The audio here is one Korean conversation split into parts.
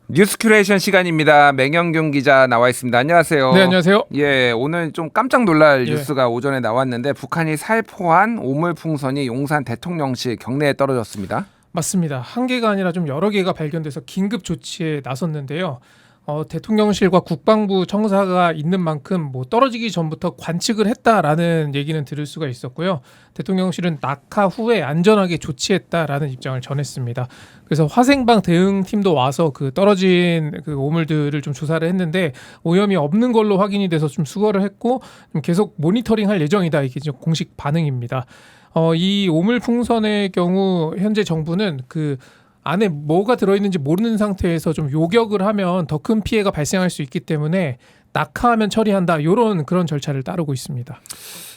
뉴스 큐레이션 시간입니다. 맹영균 기자 나와 있습니다. 안녕하세요. 네, 안녕하세요. 예, 오늘 좀 깜짝 놀랄 예. 뉴스가 오전에 나왔는데 북한이 살포한 오물풍선이 용산 대통령실 경내에 떨어졌습니다. 맞습니다. 한 개가 아니라 좀 여러 개가 발견돼서 긴급 조치에 나섰는데요. 대통령실과 국방부 청사가 있는 만큼 뭐 떨어지기 전부터 관측을 했다라는 얘기는 들을 수가 있었고요. 대통령실은 낙하 후에 안전하게 조치했다라는 입장을 전했습니다. 그래서 화생방 대응팀도 와서 그 떨어진 그 오물들을 좀 조사를 했는데 오염이 없는 걸로 확인이 돼서 좀 수거를 했고 좀 계속 모니터링할 예정이다. 이게 지금 공식 반응입니다. 이 오물 풍선의 경우 현재 정부는 그 안에 뭐가 들어있는지 모르는 상태에서 좀 요격을 하면 더 큰 피해가 발생할 수 있기 때문에 낙하하면 처리한다. 이런 그런 절차를 따르고 있습니다.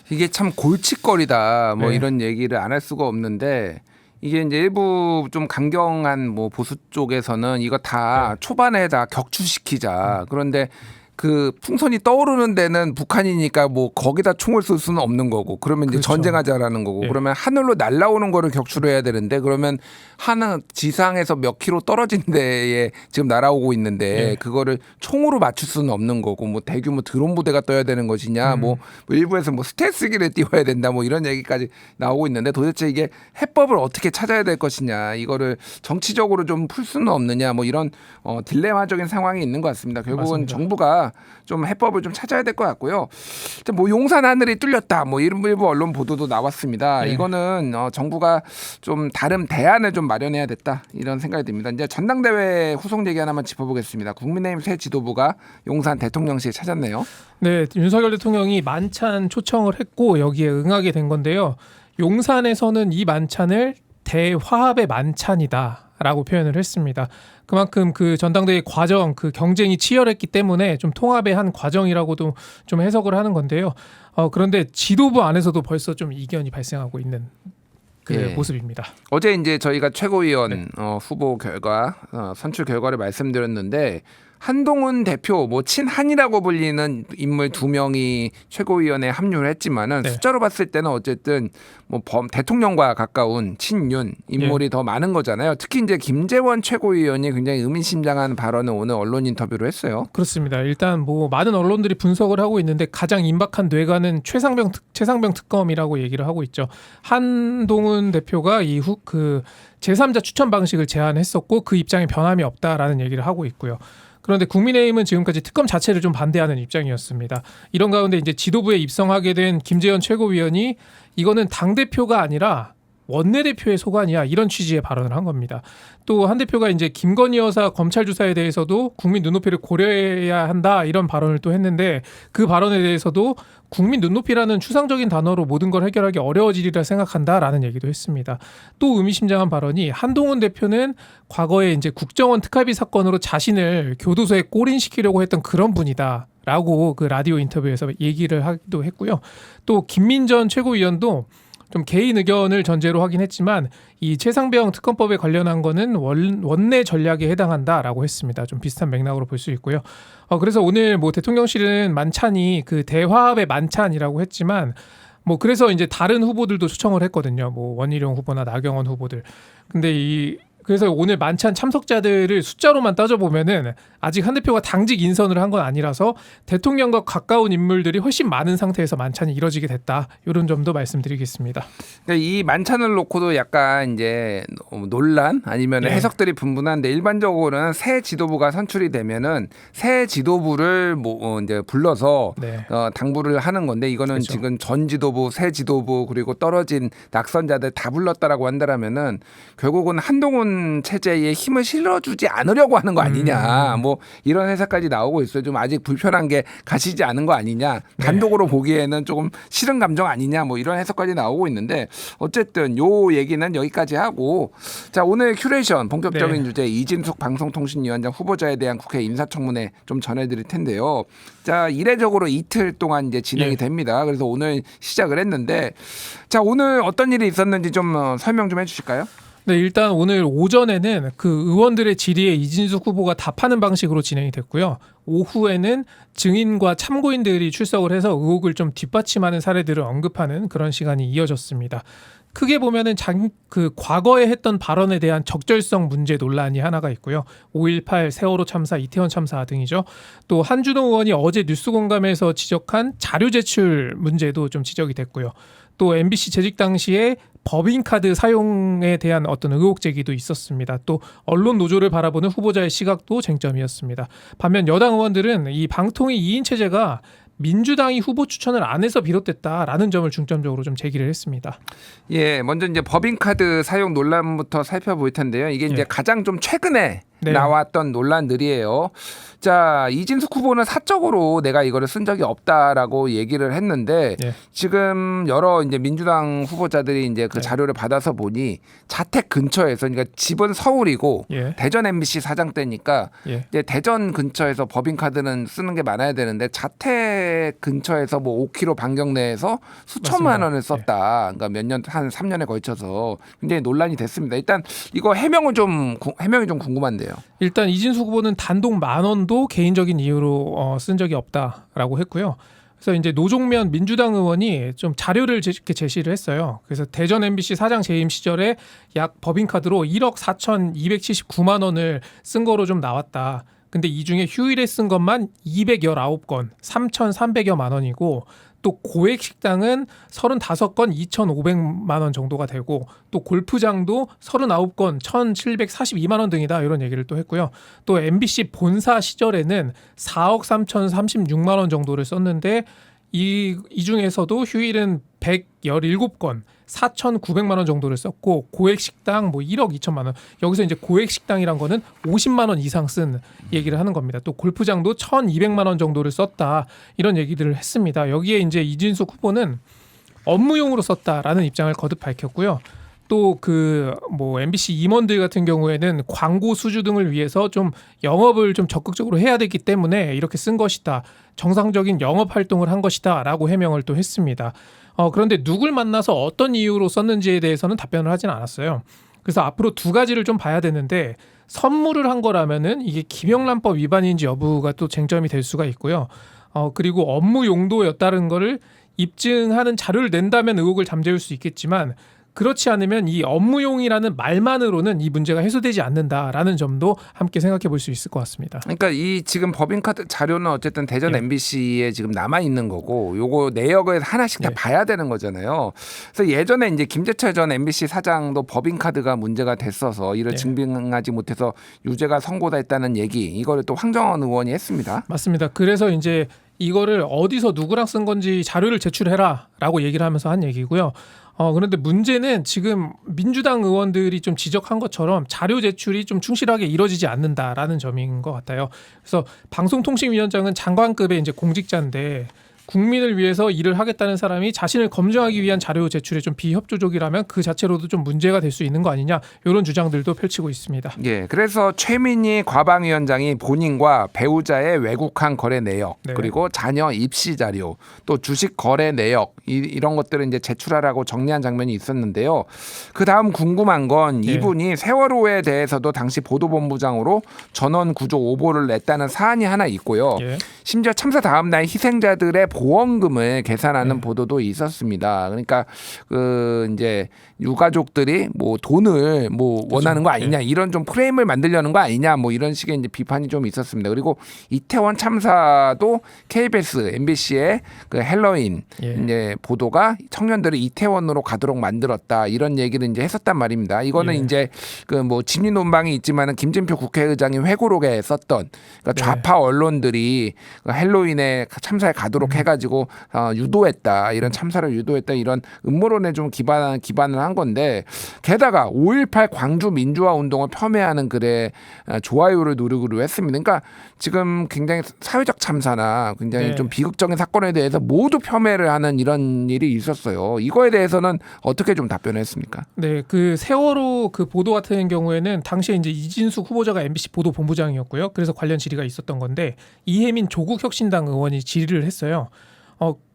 이게 참 골칫거리다. 뭐 네. 이런 얘기를 안 할 수가 없는데 이게 이제 일부 좀 강경한 뭐 보수 쪽에서는 이거 다 초반에 다 격추시키자. 그런데 그 풍선이 떠오르는 데는 북한이니까 뭐 거기다 총을 쏠 수는 없는 거고 그러면 이제 그렇죠. 전쟁하자라는 거고 예. 그러면 하늘로 날아오는 거를 격추를 해야 되는데 그러면 하나 지상에서 몇 킬로 떨어진 데에 지금 날아오고 있는데 예. 그거를 총으로 맞출 수는 없는 거고 뭐 대규모 드론 부대가 떠야 되는 것이냐 뭐 일부에서 뭐 스텔스기를 띄워야 된다 뭐 이런 얘기까지 나오고 있는데 도대체 이게 해법을 어떻게 찾아야 될 것이냐 이거를 정치적으로 좀 풀 수는 없느냐 뭐 이런 딜레마적인 상황이 있는 것 같습니다. 결국은 맞습니다. 정부가 좀 해법을 좀 찾아야 될 것 같고요. 뭐 용산 하늘이 뚫렸다. 뭐 일부 언론 보도도 나왔습니다. 네. 이거는 정부가 좀 다른 대안을 좀 마련해야 됐다. 이런 생각이 듭니다. 이제 전당대회 후속 얘기 하나만 짚어보겠습니다. 국민의힘 새 지도부가 용산 대통령실에 찾았네요. 네, 윤석열 대통령이 만찬 초청을 했고 여기에 응하게 된 건데요. 용산에서는 이 만찬을 대화합의 만찬이다라고 표현을 했습니다. 그만큼 그 전당대회 과정, 그 경쟁이 치열했기 때문에 좀 통합의 한 과정이라고도 좀 해석을 하는 건데요. 그런데 지도부 안에서도 벌써 좀 이견이 발생하고 있는 그 예. 모습입니다. 어제 이제 저희가 최고위원 네. 후보 결과 선출 결과를 말씀드렸는데 한동훈 대표 뭐 친한이라고 불리는 인물 2명이 최고위원회에 합류를 했지만은 네. 숫자로 봤을 때는 어쨌든 뭐 대통령과 가까운 친윤 인물이 더 많은 거잖아요. 특히 이제 김재원 최고위원이 굉장히 의미심장한 발언을 오늘 언론 인터뷰로 했어요. 그렇습니다. 일단 뭐 많은 언론들이 분석을 하고 있는데 가장 임박한 뇌관은 최상병 특검이라고 얘기를 하고 있죠. 한동훈 대표가 이후 그 제3자 추천 방식을 제안했었고 그 입장에 변함이 없다라는 얘기를 하고 있고요. 그런데 국민의힘은 지금까지 특검 자체를 좀 반대하는 입장이었습니다. 이런 가운데 이제 지도부에 입성하게 된 김재현 최고위원이 이거는 당대표가 아니라 원내대표의 소관이야 이런 취지의 발언을 한 겁니다. 또 한 대표가 이제 김건희 여사 검찰 조사에 대해서도 국민 눈높이를 고려해야 한다 이런 발언을 또 했는데 그 발언에 대해서도 국민 눈높이라는 추상적인 단어로 모든 걸 해결하기 어려워지리라 생각한다라는 얘기도 했습니다. 또 의미심장한 발언이 한동훈 대표는 과거에 이제 국정원 특활비 사건으로 자신을 교도소에 꼬린시키려고 했던 그런 분이다. 라고 그 라디오 인터뷰에서 얘기를 하기도 했고요. 또 김민전 최고위원도 좀 개인 의견을 전제로 하긴 했지만 이 최상병 특검법에 관련한 거는 원내 전략에 해당한다라고 했습니다. 좀 비슷한 맥락으로 볼 수 있고요. 그래서 오늘 뭐 대통령실은 만찬이 그 대화합의 만찬이라고 했지만 뭐 그래서 이제 다른 후보들도 초청을 했거든요. 뭐 원희룡 후보나 나경원 후보들. 근데 그래서 오늘 만찬 참석자들을 숫자로만 따져보면은 아직 한 대표가 당직 인선을 한 건 아니라서 대통령과 가까운 인물들이 훨씬 많은 상태에서 만찬이 이뤄지게 됐다. 이런 점도 말씀드리겠습니다. 그러니까 이 만찬을 놓고도 약간 이제 논란 아니면 네. 해석들이 분분한데 일반적으로는 새 지도부가 선출이 되면은 새 지도부를 이제 불러서 네. 당부를 하는 건데 이거는 그렇죠. 지금 전 지도부, 새 지도부 그리고 떨어진 낙선자들 다 불렀다라고 한다라면은 결국은 한동훈 체제에 힘을 실어주지 않으려고 하는 거 아니냐 뭐 이런 해석까지 나오고 있어요. 좀 아직 불편한 게 가시지 않은 거 아니냐 단독으로 보기에는 조금 싫은 감정 아니냐 뭐 이런 해석까지 나오고 있는데 어쨌든 요 얘기는 여기까지 하고 자 오늘 큐레이션 본격적인 네. 주제 이진숙 방송통신위원장 후보자에 대한 국회 인사청문회 좀 전해드릴 텐데요. 자 이례적으로 이틀 동안 이제 진행이 예. 됩니다. 그래서 오늘 시작을 했는데 자 오늘 어떤 일이 있었는지 좀 설명 좀 해주실까요? 네, 일단 오늘 오전에는 그 의원들의 질의에 이진숙 후보가 답하는 방식으로 진행이 됐고요. 오후에는 증인과 참고인들이 출석을 해서 의혹을 좀 뒷받침하는 사례들을 언급하는 그런 시간이 이어졌습니다. 크게 보면은 그 과거에 했던 발언에 대한 적절성 문제 논란이 하나가 있고요. 5.18 세월호 참사, 이태원 참사 등이죠. 또 한준호 의원이 어제 뉴스공감에서 지적한 자료 제출 문제도 좀 지적이 됐고요. 또 MBC 재직 당시에 법인카드 사용에 대한 어떤 의혹 제기도 있었습니다. 또 언론 노조를 바라보는 후보자의 시각도 쟁점이었습니다. 반면 여당 의원들은 이 방통위 2인 체제가 민주당이 후보 추천을 안 해서 비롯됐다라는 점을 중점적으로 좀 제기를 했습니다. 예, 먼저 이제 법인카드 사용 논란부터 살펴볼 텐데요. 이게 이제 예. 가장 좀 최근에 네. 나왔던 논란들이에요. 자, 이진숙 후보는 사적으로 내가 이거를 쓴 적이 없다라고 얘기를 했는데 예. 지금 여러 이제 민주당 후보자들이 이제 그 네. 자료를 받아서 보니 자택 근처에서, 그러니까 집은 서울이고 예. 대전 MBC 사장 때니까 예. 이제 대전 근처에서 법인카드는 쓰는 게 많아야 되는데 자택 근처에서 뭐 5km 반경 내에서 수천만 맞습니다. 원을 썼다. 그러니까 몇 년, 한 3년에 걸쳐서 굉장히 논란이 됐습니다. 일단 이거 해명이 좀 궁금한데요. 일단 이진숙 후보는 단독 10,000원도 개인적인 이유로 쓴 적이 없다라고 했고요. 그래서 이제 노종면 민주당 의원이 좀 자료를 이렇게 제시를 했어요. 그래서 대전 MBC 사장 재임 시절에 약 법인카드로 1억 4,279만 원을 쓴 거로 좀 나왔다. 근데 이 중에 휴일에 쓴 것만 219건, 3,300여만 원이고 또 고액 식당은 35건 2,500만 원 정도가 되고 또 골프장도 39건 1,742만 원 등이다 이런 얘기를 또 했고요. 또 MBC 본사 시절에는 4억 3,036만 원 정도를 썼는데 이 중에서도 휴일은 117건 4,900만 원 정도를 썼고 고액 식당 뭐 1억 2천만 원. 여기서 이제 고액 식당이란 거는 50만 원 이상 쓴 얘기를 하는 겁니다. 또 골프장도 1,200만 원 정도를 썼다. 이런 얘기들을 했습니다. 여기에 이제 이진숙 후보는 업무용으로 썼다라는 입장을 거듭 밝혔고요. 또 그 뭐 MBC 임원들 같은 경우에는 광고 수주 등을 위해서 좀 영업을 좀 적극적으로 해야 되기 때문에 이렇게 쓴 것이다. 정상적인 영업 활동을 한 것이다라고 해명을 또 했습니다. 그런데 누굴 만나서 어떤 이유로 썼는지에 대해서는 답변을 하진 않았어요. 그래서 앞으로 두 가지를 좀 봐야 되는데 선물을 한 거라면은 이게 김영란법 위반인지 여부가 또 쟁점이 될 수가 있고요. 그리고 업무 용도였다는 거를 입증하는 자료를 낸다면 의혹을 잠재울 수 있겠지만 그렇지 않으면 이 업무용이라는 말만으로는 이 문제가 해소되지 않는다라는 점도 함께 생각해 볼 수 있을 것 같습니다. 그러니까 이 지금 법인카드 자료는 어쨌든 대전 예. MBC에 지금 남아 있는 거고, 요거 내역을 하나씩 다 예. 봐야 되는 거잖아요. 그래서 예전에 이제 김재철 전 MBC 사장도 법인카드가 문제가 됐어서 이를 예. 증빙하지 못해서 유죄가 선고됐다는 얘기, 이거를 또 황정원 의원이 했습니다. 맞습니다. 그래서 이제 이거를 어디서 누구랑 쓴 건지 자료를 제출해라라고 얘기를 하면서 한 얘기고요. 그런데 문제는 지금 민주당 의원들이 좀 지적한 것처럼 자료 제출이 좀 충실하게 이루어지지 않는다라는 점인 것 같아요. 그래서 방송통신위원장은 장관급의 이제 공직자인데 국민을 위해서 일을 하겠다는 사람이 자신을 검증하기 위한 자료 제출에 좀 비협조적이라면 그 자체로도 좀 문제가 될 수 있는 거 아니냐 이런 주장들도 펼치고 있습니다. 예, 그래서 최민희 과방위원장이 본인과 배우자의 외국한 거래 내역, 네. 그리고 자녀 입시 자료, 또 주식 거래 내역 이런 것들을 이제 제출하라고 정리한 장면이 있었는데요. 그 다음 궁금한 건 예. 이분이 세월호에 대해서도 당시 보도본부장으로 전원 구조 오보를 냈다는 사안이 하나 있고요. 예. 심지어 참사 다음 날 희생자들의 보험금을 계산하는 네. 보도도 있었습니다. 그러니까 그 이제 유가족들이 뭐 돈을 뭐 원하는 거 아니냐, 이런 좀 프레임을 만들려는 거 아니냐, 뭐 이런 식의 이제 비판이 좀 있었습니다. 그리고 이태원 참사도 KBS, MBC의 그 헬로윈 예. 이제 보도가 청년들을 이태원으로 가도록 만들었다, 이런 얘기를 이제 했었단 말입니다. 이거는 예. 이제 그 뭐 진위 논방이 있지만은 김진표 국회의장이 회고록에 썼던, 그러니까 좌파 언론들이 그 헬로윈에 참사에 가도록 해가지고 유도했다, 이런 참사를 유도했다, 이런 음모론에 좀 기반을 한 건데, 게다가 5.18 광주 민주화 운동을 폄훼하는 글에 좋아요를 누르기로 했습니다. 그러니까 지금 굉장히 사회적 참사나 굉장히 네. 좀 비극적인 사건에 대해서 모두 폄훼를 하는 이런 일이 있었어요. 이거에 대해서는 어떻게 좀 답변했습니까? 네, 그 세월호 그 보도 같은 경우에는 당시에 이제 이진숙 후보자가 MBC 보도본부장이었고요. 그래서 관련 질의가 있었던 건데 이혜민 조국혁신당 의원이 질의를 했어요.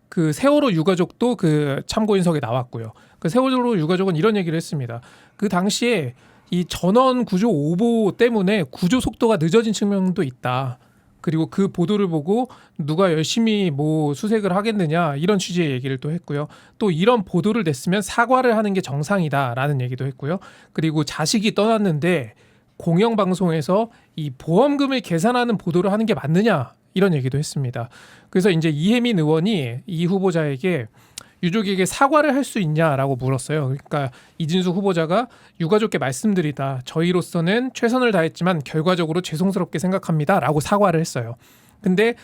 그 세월호 유가족도 그 참고인석에 나왔고요. 그 세월호 유가족은 이런 얘기를 했습니다. 그 당시에 이 전원 구조 오보 때문에 구조 속도가 늦어진 측면도 있다. 그리고 그 보도를 보고 누가 열심히 뭐 수색을 하겠느냐 이런 취지의 얘기를 또 했고요. 또 이런 보도를 냈으면 사과를 하는 게 정상이다라는 얘기도 했고요. 그리고 자식이 떠났는데 공영방송에서 이 보험금을 계산하는 보도를 하는 게 맞느냐 이런 얘기도 했습니다. 그래서 이제 이혜민 의원이 이 후보자에게 유족에게 사과를 할 수 있냐라고 물었어요. 그러니까 이진숙 후보자가 유가족께 말씀드리다 저희로서는 최선을 다했지만 결과적으로 죄송스럽게 생각합니다라고 사과를 했어요. 근데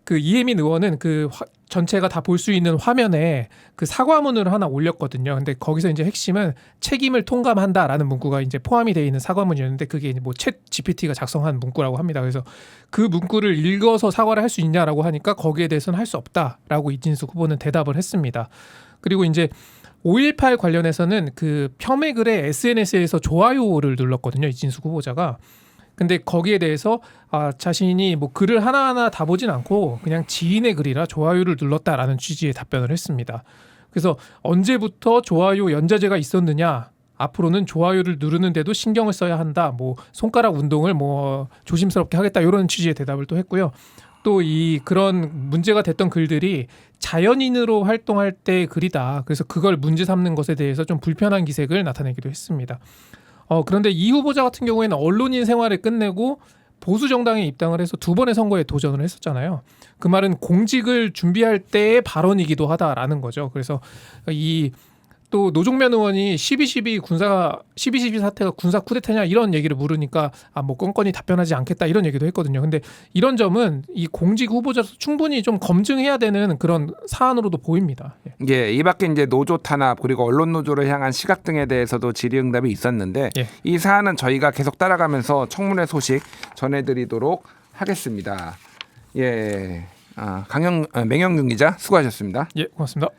그 이혜민 의원은 그 전체가 다 볼 수 있는 화면에 그 사과문을 하나 올렸거든요. 근데 거기서 이제 핵심은 책임을 통감한다라는 문구가 이제 포함이 되어 있는 사과문이었는데 그게 뭐 챗 GPT가 작성한 문구라고 합니다. 그래서 그 문구를 읽어서 사과를 할 수 있냐라고 하니까 거기에 대해서는 할 수 없다라고 이진숙 후보는 대답을 했습니다. 그리고 이제 5.18 관련해서는 그 폄훼 글에 SNS에서 좋아요를 눌렀거든요. 이진숙 후보자가. 근데 거기에 대해서 자신이 뭐 글을 하나하나 다 보진 않고 그냥 지인의 글이라 좋아요를 눌렀다라는 취지의 답변을 했습니다. 그래서 언제부터 좋아요 연자제가 있었느냐? 앞으로는 좋아요를 누르는데도 신경을 써야 한다. 뭐 손가락 운동을 뭐 조심스럽게 하겠다. 이런 취지의 대답을 또 했고요. 또 이 그런 문제가 됐던 글들이 자연인으로 활동할 때 글이다. 그래서 그걸 문제 삼는 것에 대해서 좀 불편한 기색을 나타내기도 했습니다. 그런데 이 후보자 같은 경우에는 언론인 생활을 끝내고 보수 정당에 입당을 해서 두 번의 선거에 도전을 했었잖아요. 그 말은 공직을 준비할 때의 발언이기도 하다라는 거죠. 그래서 이 또 노종면 의원이 12.12 사태가 군사 쿠데타냐 이런 얘기를 물으니까 뭐 껌껌이 답변하지 않겠다 이런 얘기도 했거든요. 근데 이런 점은 이 공직 후보자로서 충분히 좀 검증해야 되는 그런 사안으로도 보입니다. 예, 이 밖에 이제 노조 탄압 그리고 언론 노조를 향한 시각 등에 대해서도 질의응답이 있었는데 예. 이 사안은 저희가 계속 따라가면서 청문회 소식 전해드리도록 하겠습니다. 예, 맹영균 기자 수고하셨습니다. 예, 고맙습니다.